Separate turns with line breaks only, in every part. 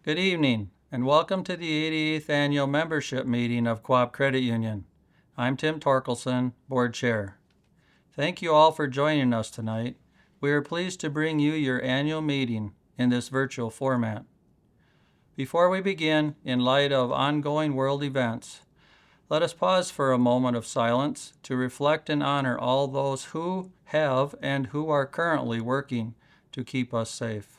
Good evening, and welcome to the 88th Annual Membership Meeting of Co-op Credit Union. I'm Tim Torkelson, Board Chair. Thank you all for joining us tonight. We are pleased to bring you your annual meeting in this virtual format. Before we begin, in light of ongoing world events, let us pause for a moment of silence to reflect and honor all those who have and who are currently working to keep us safe.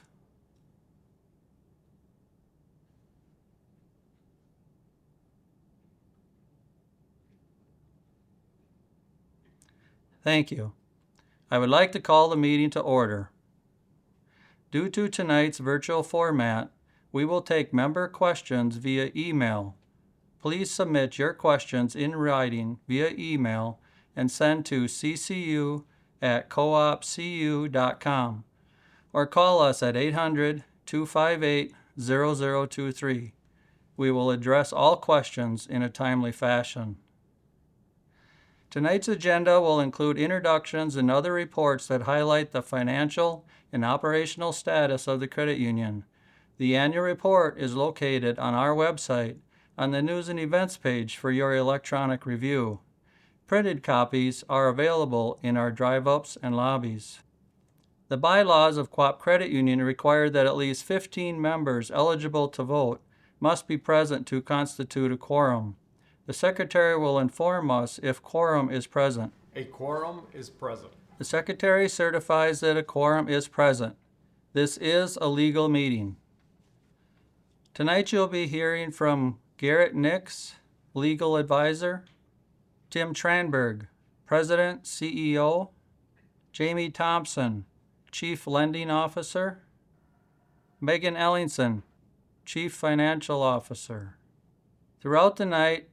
Thank you. I would like to call the meeting to order. Due to tonight's virtual format, we will take member questions via email. Please submit your questions in writing via email and send to ccu@coopcu.com or call us at 800-258-0023. We will address all questions in a timely fashion. Tonight's agenda will include introductions and other reports that highlight the financial and operational status of the credit union. The annual report is located on our website on the News and Events page for your electronic review. Printed copies are available in our drive-ups and lobbies. The bylaws of Co-op Credit Union require that at least 15 members eligible to vote must be present to constitute a quorum. The Secretary will inform us if quorum is present.
A quorum is present.
The Secretary certifies that a quorum is present. This is a legal meeting. Tonight you'll be hearing from Garrett Nix, Legal Advisor, Tim Tranberg, President, CEO, Jamie Thompson, Chief Lending Officer, Megan Ellingson, Chief Financial Officer. Throughout the night,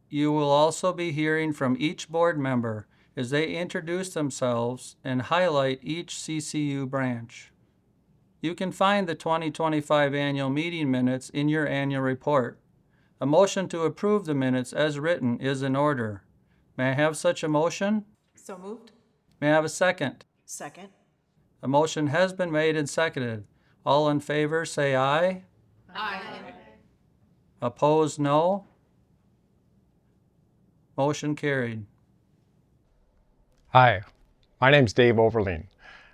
you will also be hearing from each board member as they introduce themselves and highlight each CCU branch. You can find the 2025 annual meeting minutes in your annual report. A motion to approve the minutes as written is in order. May I have such a motion?
So moved.
May I have a second?
Second.
A motion has been made and seconded. All in favor say aye.
Aye.
Opposed, no. Motion carried.
Hi, my name's Dave Overleen.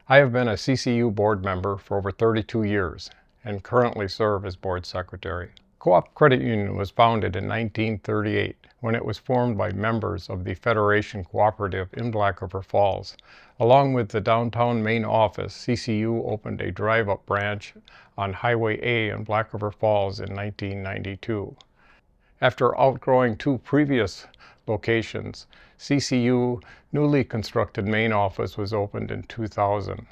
I have been a CCU board member for over 32 years and currently serve as board secretary. Co-op Credit Union was founded in 1938 when it was formed by members of the Federation Cooperative in Black River Falls. Along with the downtown main office, CCU opened a drive-up branch on Highway A in Black River Falls in 1992. After outgrowing two previous locations, CCU newly constructed main office was opened in 2000.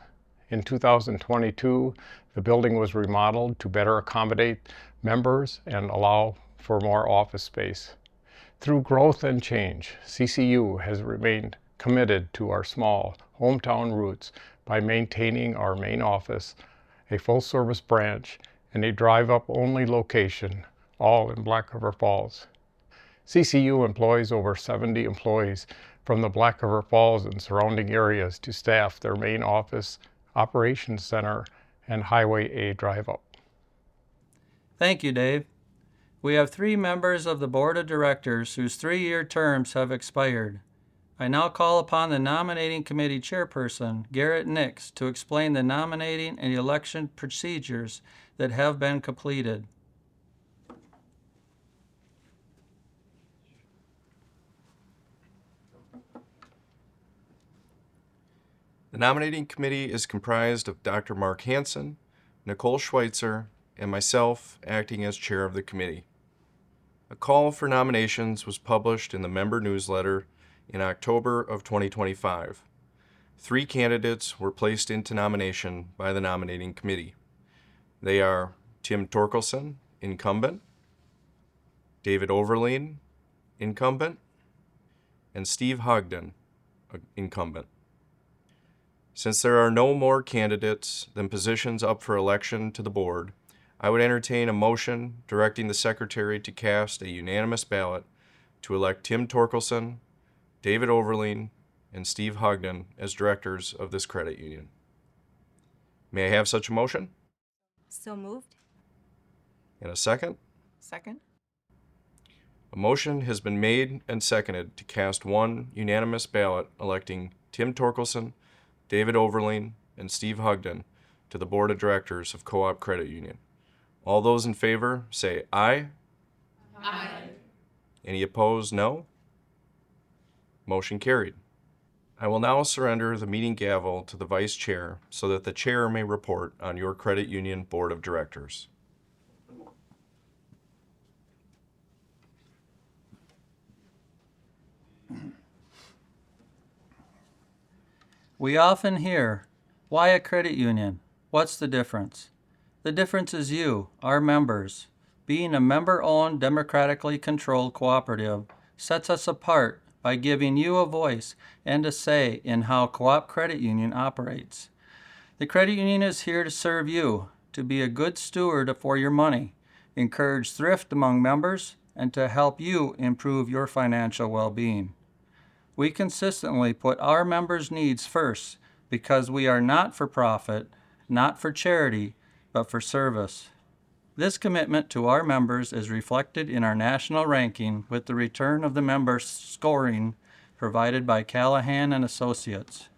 In 2022, the building was remodeled to better accommodate members and allow for more office space. Through growth and change, CCU has remained committed to our small hometown roots by maintaining our main office, a full-service branch, and a drive-up only location, all in Black River Falls. CCU employs over 70 employees from the Black River Falls and surrounding areas to staff their main office, operations center, and Highway A drive-up.
Thank you, Dave. We have 3 members of the Board of Directors whose 3-year terms have expired. I now call upon the Nominating Committee Chairperson, Garrett Nix, to explain the nominating and election procedures that have been completed.
The nominating committee is comprised of Dr. Mark Hansen, Nicole Schweitzer, and myself acting as chair of the committee. A call for nominations was published in the member newsletter in October of 2025. 3 candidates were placed into nomination by the nominating committee. They are Tim Torkelson, incumbent, David Overleen, incumbent, and Steve Hogden, incumbent. Since there are no more candidates than positions up for election to the board, I would entertain a motion directing the secretary to cast a unanimous ballot to elect Tim Torkelson, David Overleen, and Steve Hogden as directors of this credit union. May I have such a motion?
So moved.
And a second?
Second.
A motion has been made and seconded to cast one unanimous ballot electing Tim Torkelson, David Overling, and Steve Hugden to the Board of Directors of Co-op Credit Union. All those in favor say aye.
Aye.
Any opposed, no? Motion carried. I will now surrender the meeting gavel to the Vice Chair so that the Chair may report on your credit union Board of Directors.
We often hear, why a credit union? What's the difference? The difference is you, our members. Being a member-owned, democratically controlled cooperative sets us apart by giving you a voice and a say in how Co-op Credit Union operates. The credit union is here to serve you, to be a good steward for your money, encourage thrift among members, and to help you improve your financial well-being. We consistently put our members' needs first because we are not for profit, not for charity, but for service. This commitment to our members is reflected in our national ranking with the return of the member scoring provided by Callahan and Associates,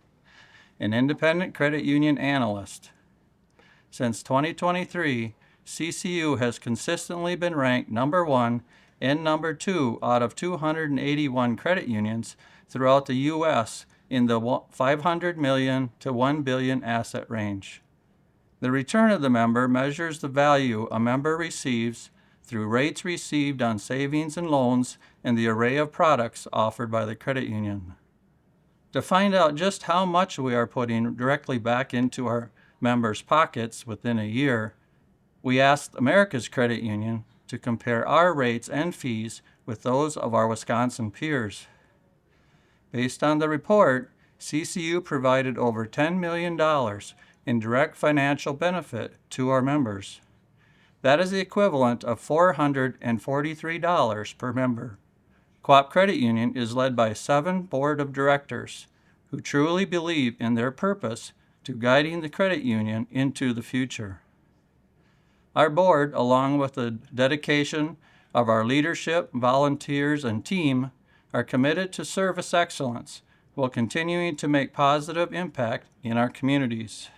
an independent credit union analyst. Since 2023, CCU has consistently been ranked number 1 and number 2 out of 281 credit unions throughout the U.S. in the 500 million to 1 billion asset range. The return of the member measures the value a member receives through rates received on savings and loans and the array of products offered by the credit union. To find out just how much we are putting directly back into our members' pockets within a year, we asked America's Credit Union to compare our rates and fees with those of our Wisconsin peers. Based on the report, CCU provided over $10 million in direct financial benefit to our members. That is the equivalent of $443 per member. Co-op Credit Union is led by 7 board of directors who truly believe in their purpose to guiding the credit union into the future. Our board, along with the dedication of our leadership, volunteers, and team, are committed to service excellence while continuing to make positive impact in our communities.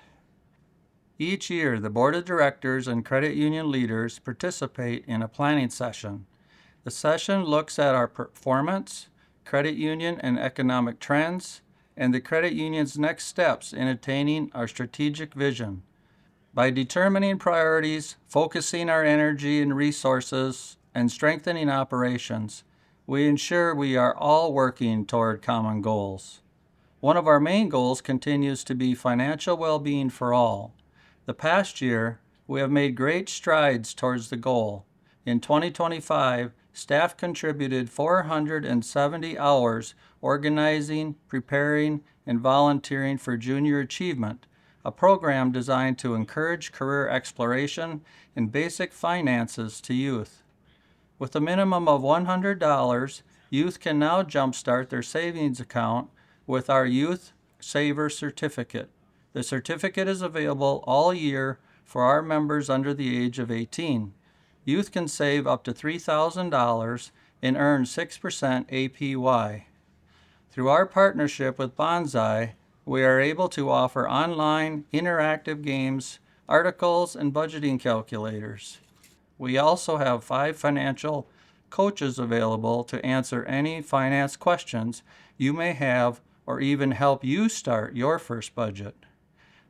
Each year, the Board of Directors and credit union leaders participate in a planning session. The session looks at our performance, credit union and economic trends, and the credit union's next steps in attaining our strategic vision. By determining priorities, focusing our energy and resources, and strengthening operations, we ensure we are all working toward common goals. One of our main goals continues to be financial well-being for all. The past year, we have made great strides towards the goal. In 2025, staff contributed 470 hours organizing, preparing, and volunteering for Junior Achievement, a program designed to encourage career exploration and basic finances to youth. With a minimum of $100, youth can now jumpstart their savings account with our Youth Saver Certificate. The certificate is available all year for our members under the age of 18. Youth can save up to $3,000 and earn 6% APY. Through our partnership with Bonsai, we are able to offer online interactive games, articles, and budgeting calculators. We also have 5 financial coaches available to answer any finance questions you may have or even help you start your first budget.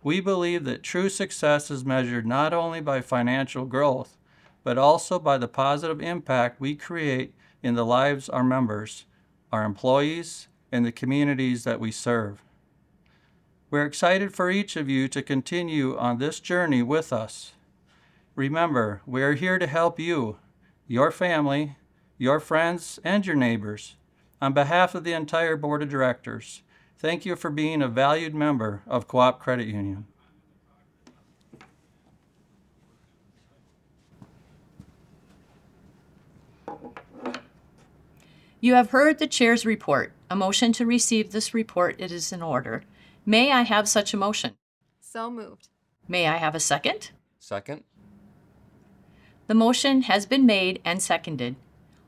We believe that true success is measured not only by financial growth, but also by the positive impact we create in the lives of our members, our employees, and the communities that we serve. We're excited for each of you to continue on this journey with us. Remember, we are here to help you, your family, your friends, and your neighbors. On behalf of the entire Board of Directors, thank you for being a valued member of Co-op Credit Union.
You have heard the chair's report. A motion to receive this report, it is in order. May I have such a motion?
So moved.
May I have a second?
Second?
The motion has been made and seconded.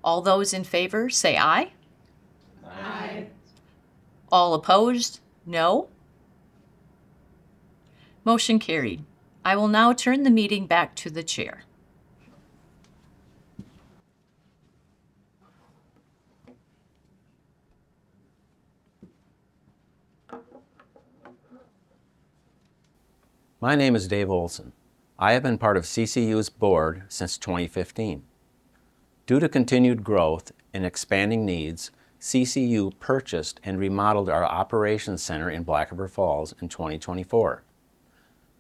All those in favor say aye. Aye. All opposed, no. Motion carried. I will now turn the meeting back to the chair.
My name is Dave Olson. I have been part of CCU's board since 2015. Due to continued growth and expanding needs, CCU purchased and remodeled our operations center in Black River Falls in 2024.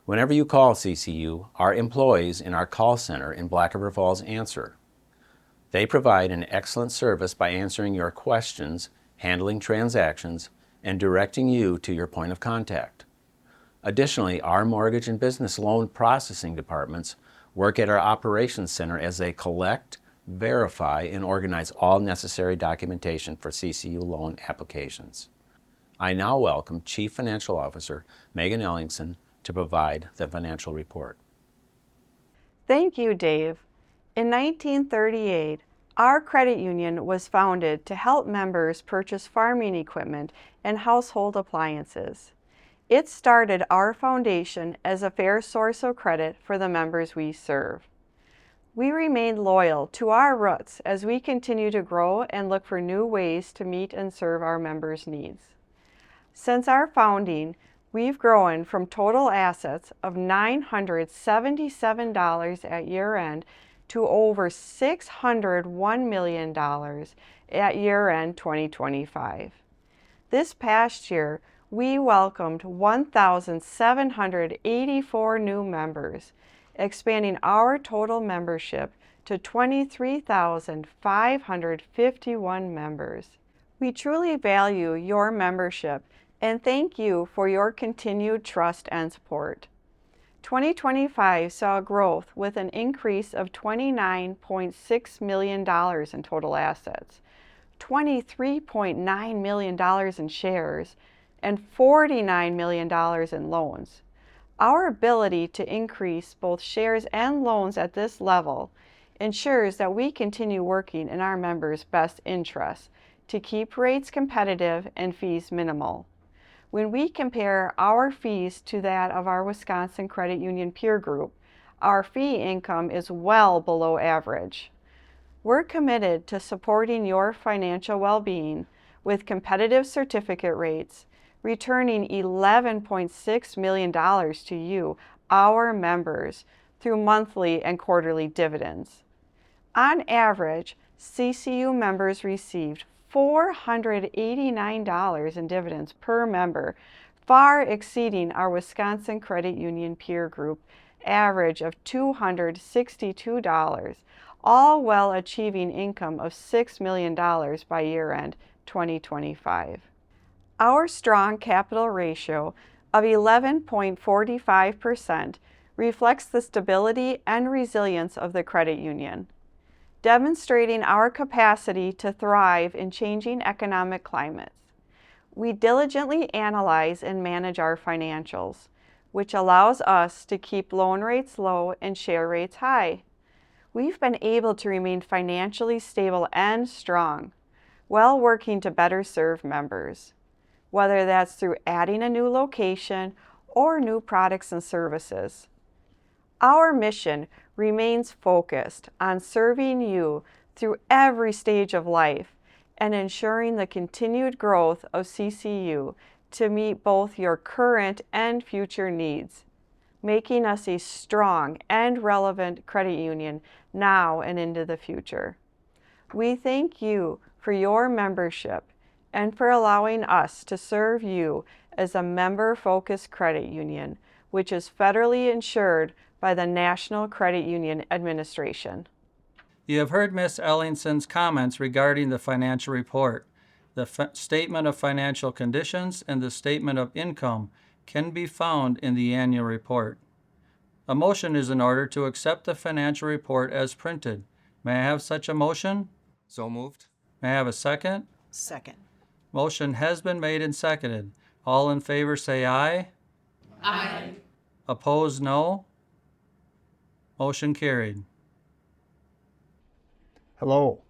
Whenever you call CCU, our employees in our call center in Black River Falls answer. They provide an excellent service by answering your questions, handling transactions, and directing you to your point of contact. Additionally, our mortgage and business loan processing departments work at our operations center as they collect, verify, and organize all necessary documentation for CCU loan applications. I now welcome Chief Financial Officer Megan Ellingson to provide the financial report.
Thank you, Dave. In 1938, our credit union was founded to help members purchase farming equipment and household appliances. It started our foundation as a fair source of credit for the members we serve. We remain loyal to our roots as we continue to grow and look for new ways to meet and serve our members' needs. Since our founding, we've grown from total assets of $977 at year-end to over $601 million at year-end 2025. This past year, we welcomed 1,784 new members, expanding our total membership to 23,551 members. We truly value your membership and thank you for your continued trust and support. 2025 saw growth with an increase of $29.6 million in total assets, $23.9 million in shares, and $49 million in loans. Our ability to increase both shares and loans at this level ensures that we continue working in our members' best interests to keep rates competitive and fees minimal. When we compare our fees to that of our Wisconsin Credit Union peer group, our fee income is well below average. We're committed to supporting your financial well-being with competitive certificate rates, returning $11.6 million to you, our members, through monthly and quarterly dividends. On average, CCU members received $489 in dividends per member, far exceeding our Wisconsin Credit Union peer group average of $262, all while achieving income of $6 million by year-end 2025. Our strong capital ratio of 11.45% reflects the stability and resilience of the credit union, demonstrating our capacity to thrive in changing economic climates. We diligently analyze and manage our financials, which allows us to keep loan rates low and share rates high. We've been able to remain financially stable and strong while working to better serve members, whether that's through adding a new location or new products and services. Our mission remains focused on serving you through every stage of life and ensuring the continued growth of CCU to meet both your current and future needs, making us a strong and relevant credit union now and into the future. We thank you for your membership and for allowing us to serve you as a member-focused credit union, which is federally insured by the National Credit Union Administration.
You have heard Ms. Ellingson's comments regarding the financial report. The statement of financial conditions and the statement of income can be found in the annual report. A motion is in order to accept the financial report as printed. May I have such a motion?
So moved.
May I have a second?
Second.
Motion has been made and seconded. All in favor say aye.
Aye.
Opposed, no. Motion carried.
Hello,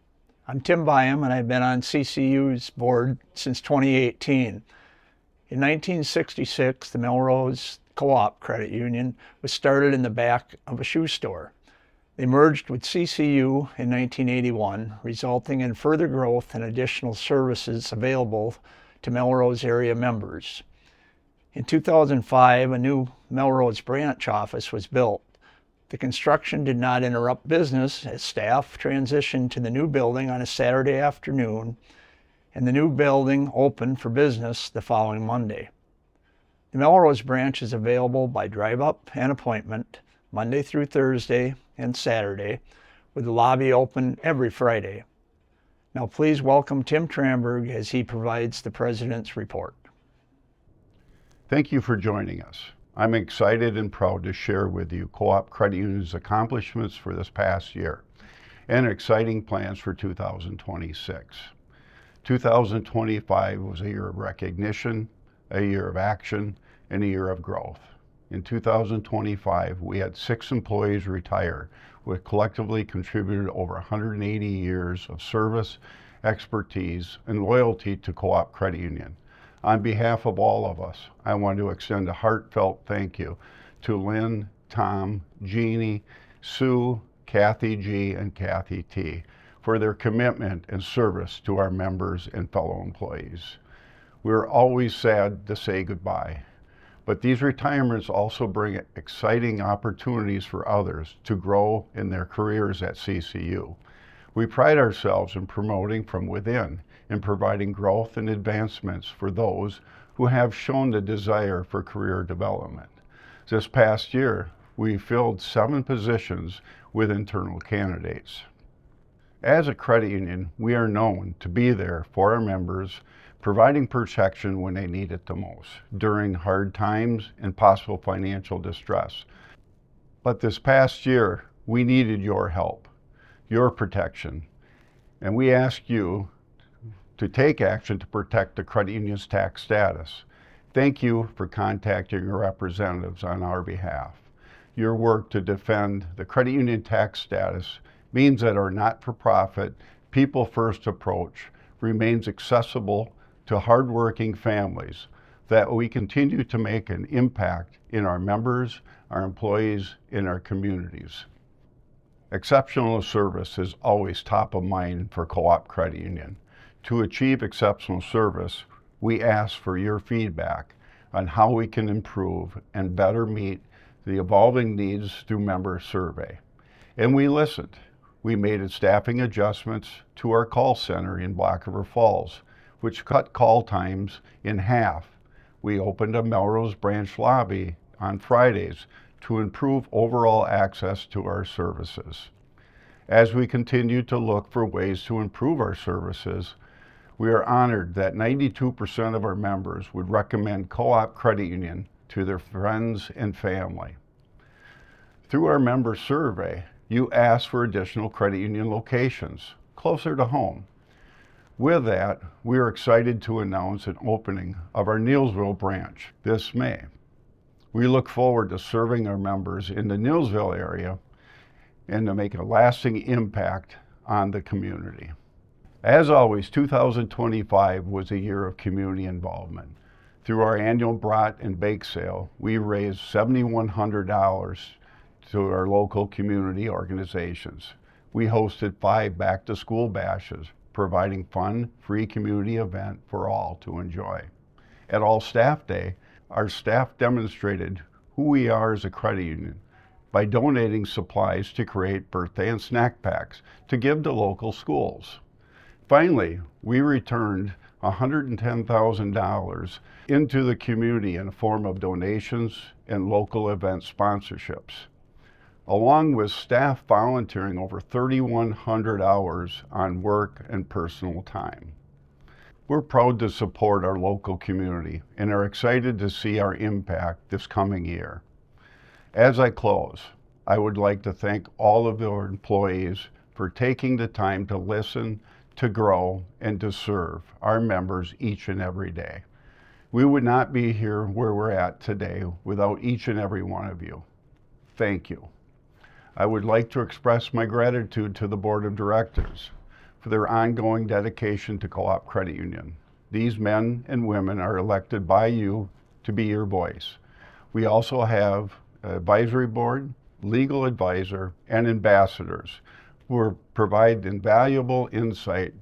I'm Tim Byam and I've been on CCU's board since 2018. In 1966, the Melrose Co-op Credit Union was started in the back of a shoe store. They merged with CCU in 1981, resulting in further growth and additional services available to Melrose area members. In 2005, a new Melrose branch office was built. The construction did not interrupt business as staff transitioned to the new building on a Saturday afternoon, and the new building opened for business the following Monday. The Melrose branch is available by drive-up and appointment, Monday through Thursday and Saturday, with the lobby open every Friday. Now please welcome Tim Tramberg as he provides the President's report.
Thank you for joining us. I'm excited and proud to share with you Co-op Credit Union's accomplishments for this past year and exciting plans for 2026. 2025 was a year of recognition, a year of action, and a year of growth. In 2025, we had 6 employees retire, who collectively contributed over 180 years of service, expertise, and loyalty to Co-op Credit Union. On behalf of all of us, I want to extend a heartfelt thank you to Lynn, Tom, Jeannie, Sue, Kathy G, and Kathy T for their commitment and service to our members and fellow employees. We're always sad to say goodbye, but these retirements also bring exciting opportunities for others to grow in their careers at CCU. We pride ourselves in promoting from within and providing growth and advancements for those who have shown the desire for career development. This past year, we filled 7 positions with internal candidates. As a credit union, we are known to be there for our members, providing protection when they need it the most, during hard times and possible financial distress. But this past year, we needed your help, your protection, and we ask you to take action to protect the credit union's tax status. Thank you for contacting your representatives on our behalf. Your work to defend the credit union tax status means that our not-for-profit, people-first approach remains accessible to hardworking families, that we continue to make an impact in our members, our employees, and our communities. Exceptional service is always top of mind for Co-op Credit Union. To achieve exceptional service, we ask for your feedback on how we can improve and better meet the evolving needs through member survey. And we listened. We made staffing adjustments to our call center in Black River Falls, which cut call times in half. We opened a Melrose branch lobby on Fridays to improve overall access to our services. As we continue to look for ways to improve our services, we are honored that 92% of our members would recommend Co-op Credit Union to their friends and family. Through our member survey, you asked for additional credit union locations closer to home. With that, we are excited to announce an opening of our Neillsville branch this May. We look forward to serving our members in the Neillsville area and to make a lasting impact on the community. As always, 2025 was a year of community involvement. Through our annual brat and bake sale, we raised $7,100 to our local community organizations. We hosted 5 back-to-school bashes, providing fun, free community event for all to enjoy. At All Staff Day, our staff demonstrated who we are as a credit union by donating supplies to create birthday and snack packs to give to local schools. Finally, we returned $110,000 into the community in the form of donations and local event sponsorships, along with staff volunteering over 3,100 hours on work and personal time. We're proud to support our local community and are excited to see our impact this coming year. As I close, I would like to thank all of our employees for taking the time to listen, to grow, and to serve our members each and every day. We would not be here where we're at today without each and every one of you. Thank you. I would like to express my gratitude to the Board of Directors for their ongoing dedication to Co-op Credit Union. These men and women are elected by you to be your voice. We also have an advisory board, legal advisor, and ambassadors who provide invaluable insight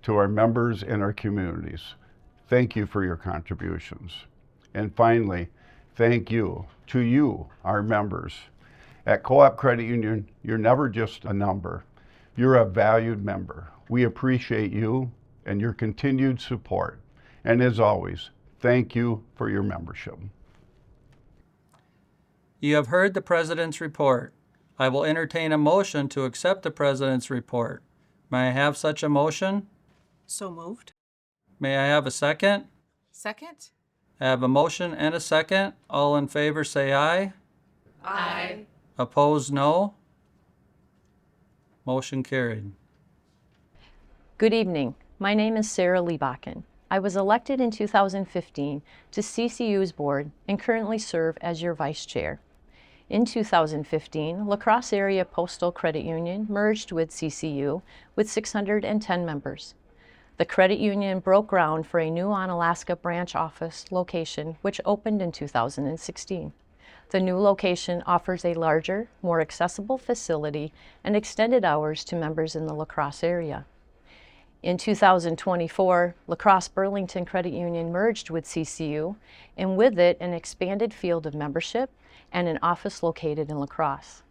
to our members and our communities. Thank you for your contributions. And finally, thank you to you, our members. At Co-op Credit Union, you're never just a number. You're a valued member. We appreciate you and your continued support. And as always, thank you for your membership.
You have heard the President's report. I will entertain a motion to accept the President's report. May I have such a motion?
So moved.
May I have a second?
Second?
I have a motion and a second. All in favor say aye.
Aye.
Opposed, no. Motion carried.
Good evening. My name is Sarah Liebachen. I was elected in 2015 to CCU's board and currently serve as your vice chair. In 2015, La Crosse Area Postal Credit Union merged with CCU with 610 members. The credit union broke ground for a new Onalaska branch office location, which opened in 2016. The new location offers a larger, more accessible facility and extended hours to members in the La Crosse area. In 2024, La Crosse Burlington Credit Union merged with CCU, and with it an expanded field of membership and an office located in La Crosse.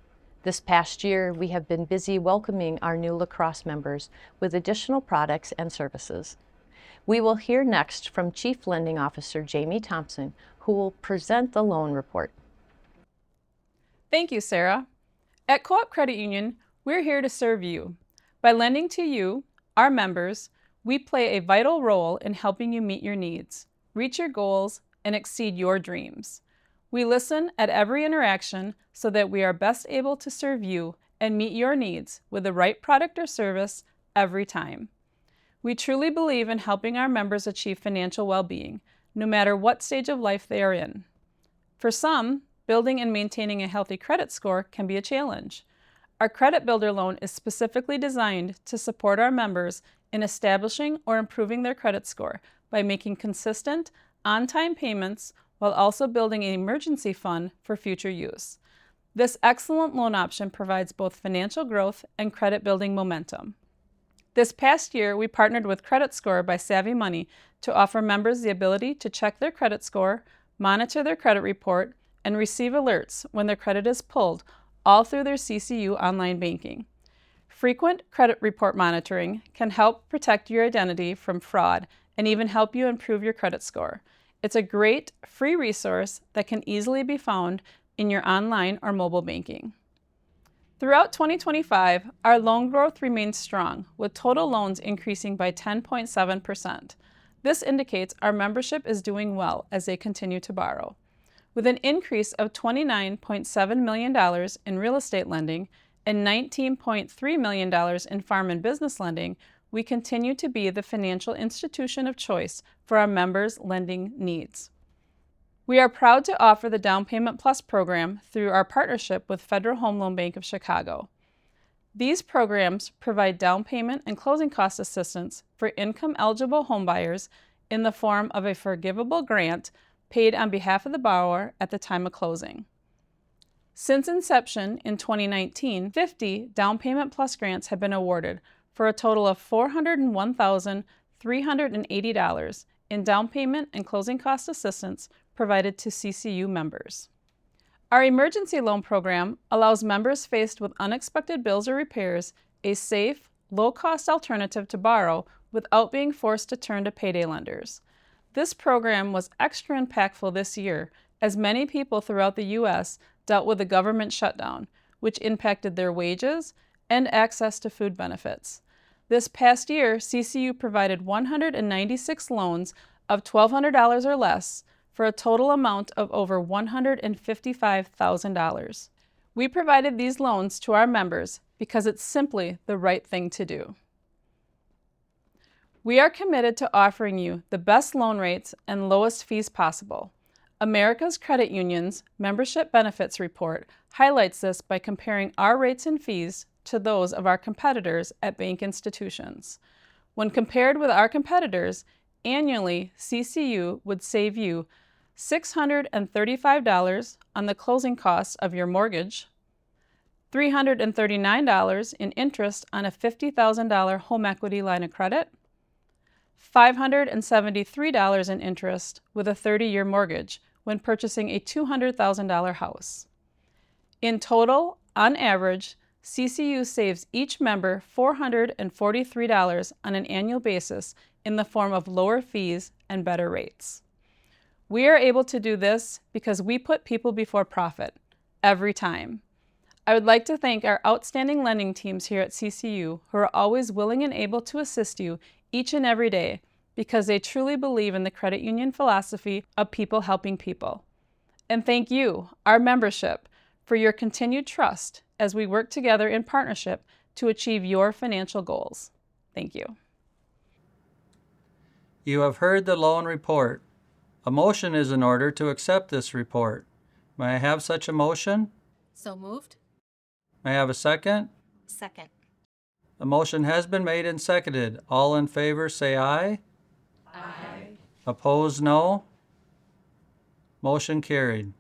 This past year, we have been busy welcoming our new La Crosse members with additional products and services. We will hear next from Chief Lending Officer Jamie Thompson, who will present the loan report.
Thank you, Sarah. At Co-op Credit Union, we're here to serve you. By lending to you, our members, we play a vital role in helping you meet your needs, reach your goals, and exceed your dreams. We listen at every interaction so that we are best able to serve you and meet your needs with the right product or service every time. We truly believe in helping our members achieve financial well-being, no matter what stage of life they are in. For some, building and maintaining a healthy credit score can be a challenge. Our Credit Builder loan is specifically designed to support our members in establishing or improving their credit score by making consistent, on-time payments while also building an emergency fund for future use. This excellent loan option provides both financial growth and credit building momentum. This past year, we partnered with Credit Score by Savvy Money to offer members the ability to check their credit score, monitor their credit report, and receive alerts when their credit is pulled, all through their CCU online banking. Frequent credit report monitoring can help protect your identity from fraud and even help you improve your credit score. It's a great free resource that can easily be found in your online or mobile banking. Throughout 2025, our loan growth remains strong, with total loans increasing by 10.7%. This indicates our membership is doing well as they continue to borrow. With an increase of $29.7 million in real estate lending and $19.3 million in farm and business lending, we continue to be the financial institution of choice for our members' lending needs. We are proud to offer the Down Payment Plus program through our partnership with Federal Home Loan Bank of Chicago. These programs provide down payment and closing cost assistance for income-eligible homebuyers in the form of a forgivable grant paid on behalf of the borrower at the time of closing. Since inception in 2019, 50 Down Payment Plus grants have been awarded for a total of $401,380 in down payment and closing cost assistance provided to CCU members. Our emergency loan program allows members faced with unexpected bills or repairs a safe, low-cost alternative to borrow without being forced to turn to payday lenders. This program was extra impactful this year as many people throughout the U.S. dealt with the government shutdown, which impacted their wages and access to food benefits. This past year, CCU provided 196 loans of $1,200 or less for a total amount of over $155,000. We provided these loans to our members because it's simply the right thing to do. We are committed to offering you the best loan rates and lowest fees possible. America's Credit Union's Membership Benefits Report highlights this by comparing our rates and fees to those of our competitors at bank institutions. When compared with our competitors, annually, CCU would save you $635 on the closing costs of your mortgage, $339 in interest on a $50,000 home equity line of credit, $573 in interest with a 30-year mortgage when purchasing a $200,000 house. In total, on average, CCU saves each member $443 on an annual basis in the form of lower fees and better rates. We are able to do this because we put people before profit, every time. I would like to thank our outstanding lending teams here at CCU who are always willing and able to assist you each and every day because they truly believe in the credit union philosophy of people helping people. And thank you, our membership, for your continued trust as we work together in partnership to achieve your financial goals. Thank you.
You have heard the loan report. A motion is in order to accept this report. May I have such a motion?
So moved.
May I have a second?
Second.
The motion has been made and seconded. All in favor say aye.
Aye.
Opposed, no. Motion carried.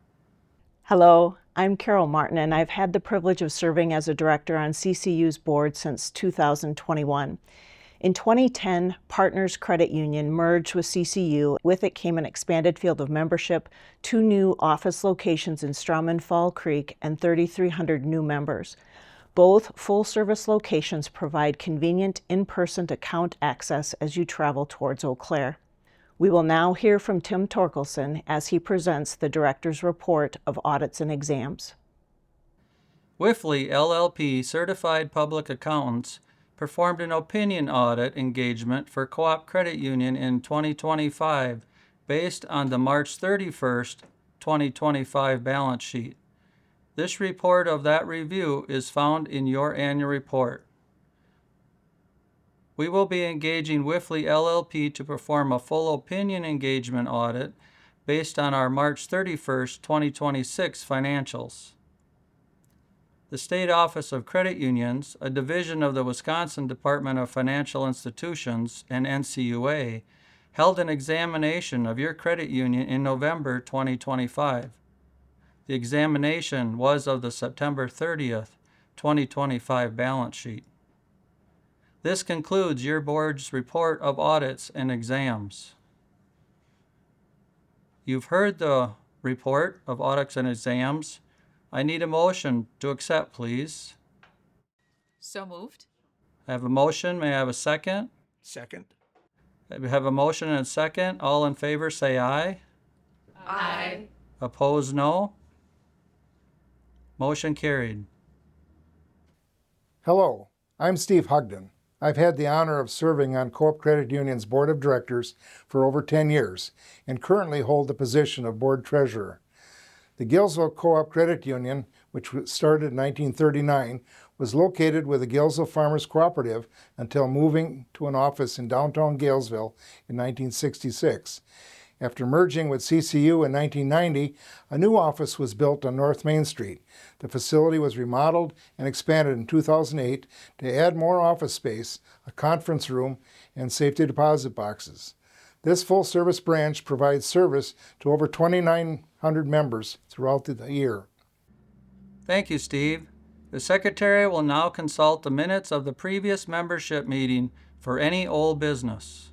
Hello, I'm Carol Martin, and I've had the privilege of serving as a director on CCU's board since 2021. In 2010, Partners Credit Union merged with CCU. With it came an expanded field of membership, 2 new office locations in Strum and Fall Creek, and 3,300 new members. Both full-service locations provide convenient in-person account access as you travel towards Eau Claire. We will now hear from Tim Torkelson as he presents the Director's Report of Audits and Exams.
Wifley LLP Certified Public Accountants performed an opinion audit engagement for Co-op Credit Union in 2025 based on the March 31st, 2025 balance sheet. This report of that review is found in your annual report. We will be engaging Wifley LLP to perform a full opinion engagement audit based on our March 31st, 2026 financials. The State Office of Credit Unions, a division of the Wisconsin Department of Financial Institutions and NCUA, held an examination of your credit union in November 2025. The examination was of the September 30th, 2025 balance sheet. This concludes your board's report of audits and exams. You've heard the report of audits and exams. I need a motion to accept, please.
So moved.
I have a motion. May I have a second?
Second.
We have a motion and a second. All in favor say aye.
Aye.
Opposed, no. Motion carried.
Hello, I'm Steve Hugden. I've had the honor of serving on Co-op Credit Union's Board of Directors for over 10 years and currently hold the position of Board Treasurer. The Gillsville Co-op Credit Union, which started in 1939, was located with the Gillsville Farmers Cooperative until moving to an office in downtown Galesville in 1966. After merging with CCU in 1990, a new office was built on North Main Street. The facility was remodeled and expanded in 2008 to add more office space, a conference room, and safety deposit boxes. This full-service branch provides service to over 2,900 members throughout the year.
Thank you, Steve. The Secretary will now consult the minutes of the previous membership meeting for any old business.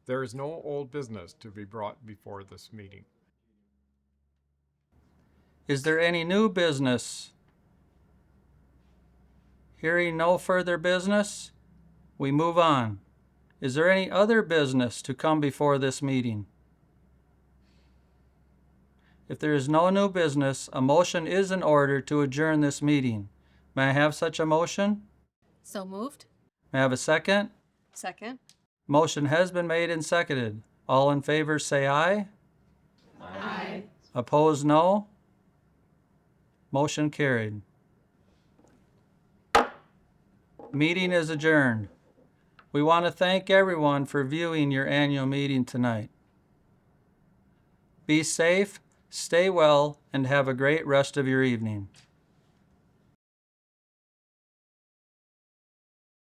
There is no old business to be brought before this meeting.
Is there any new business? Hearing no further business, we move on. Is there any other business to come before this meeting? If there is no new business, a motion is in order to adjourn this meeting. May I have such a motion?
So moved.
May I have a second?
Second.
Motion has been made and seconded. All in favor say aye.
Aye.
Opposed, no. Motion carried. Meeting is adjourned. We want to thank everyone for viewing your annual meeting tonight. Be safe, stay well, and have a great rest of your evening.